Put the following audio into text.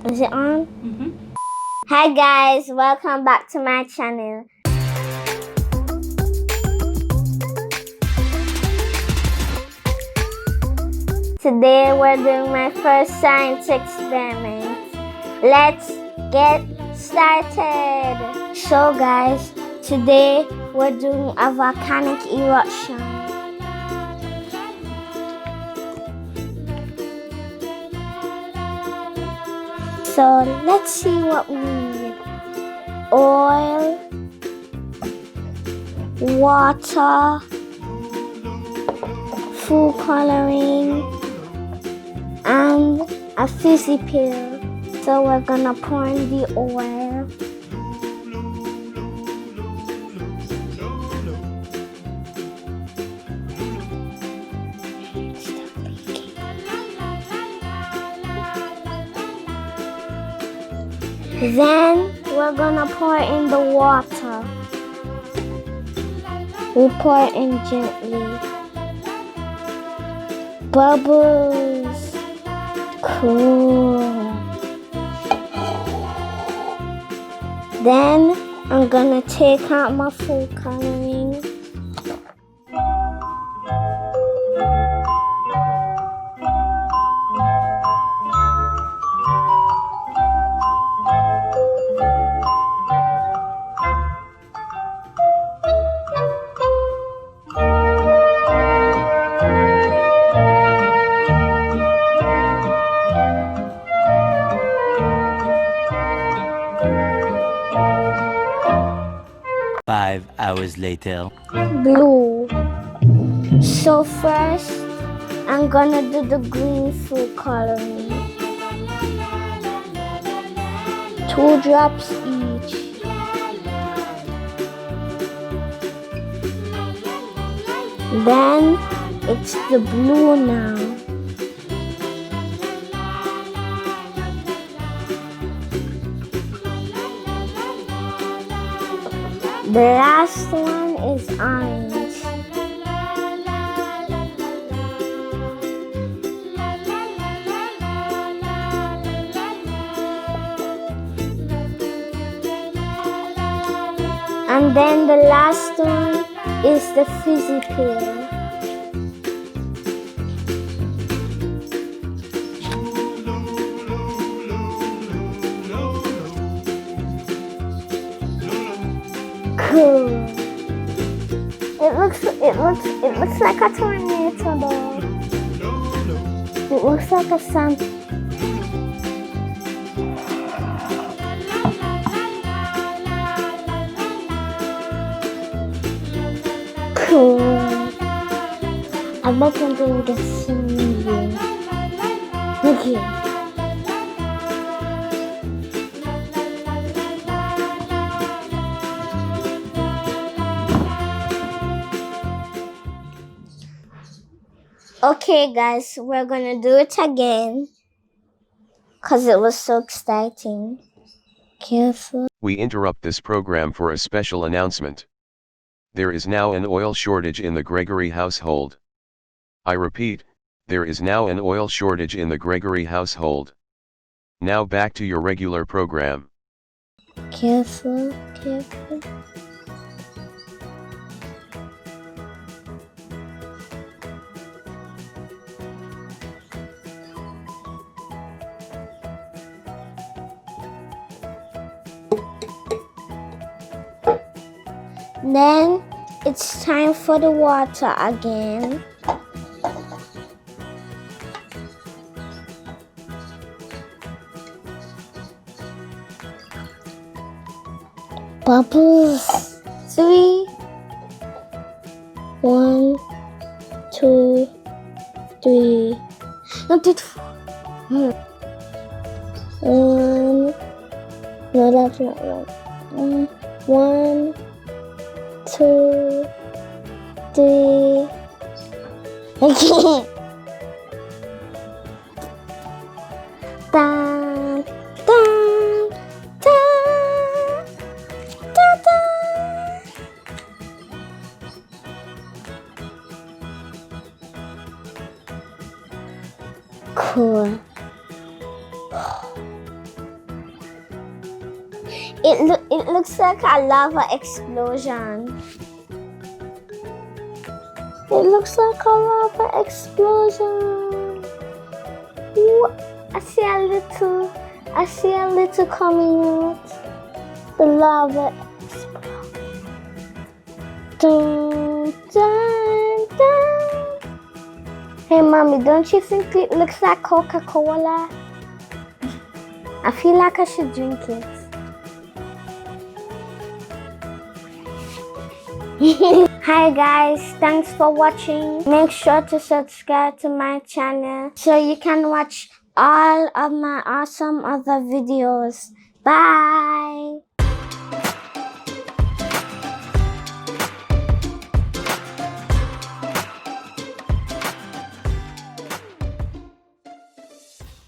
Is it on? Hi guys, welcome back to my channel. Today we're doing my first science experiment. Let's get started. So guys, today we're doing a volcanic eruption. So let's see what we need. Oil, water, food coloring, and a fizzy pill. So we're gonna pour in the oil. Then we're gonna pour in the water. We pour it in gently. Bubbles. Cool. Then I'm gonna take out my food coloring. Five hours later. Blue. So first, I'm gonna do the green food coloring. 2 drops each. Then it's the blue now. The last one is orange. And then the last one is the fizzy pill. Cool. It looks like a tornado though. It looks like a sun. Cool. I bet I'm gonna get some here. Look here. Okay guys, we're gonna do it again because it was so exciting. Careful. We interrupt this program for a special announcement. There is now an oil shortage in the Gregory household. I repeat, there is now an oil shortage in the Gregory household. Now back to your regular program. Careful, careful. Then it's time for the water again. Bubbles. 3. 1, 2, 3. Not 4. 1. No, that's not right. 1, 2, 3. Okay. Dun, dun, dun, dun, dun. Cool. It looks like a lava explosion. It looks like a lava explosion. Ooh, I see a little coming out. The lava explode. Dun, dun, dun. Hey mommy, don't you think it looks like Coca-Cola? I feel like I should drink it. Hi guys, thanks for watching. Make sure to subscribe to my channel so you can watch all of my awesome other videos. Bye!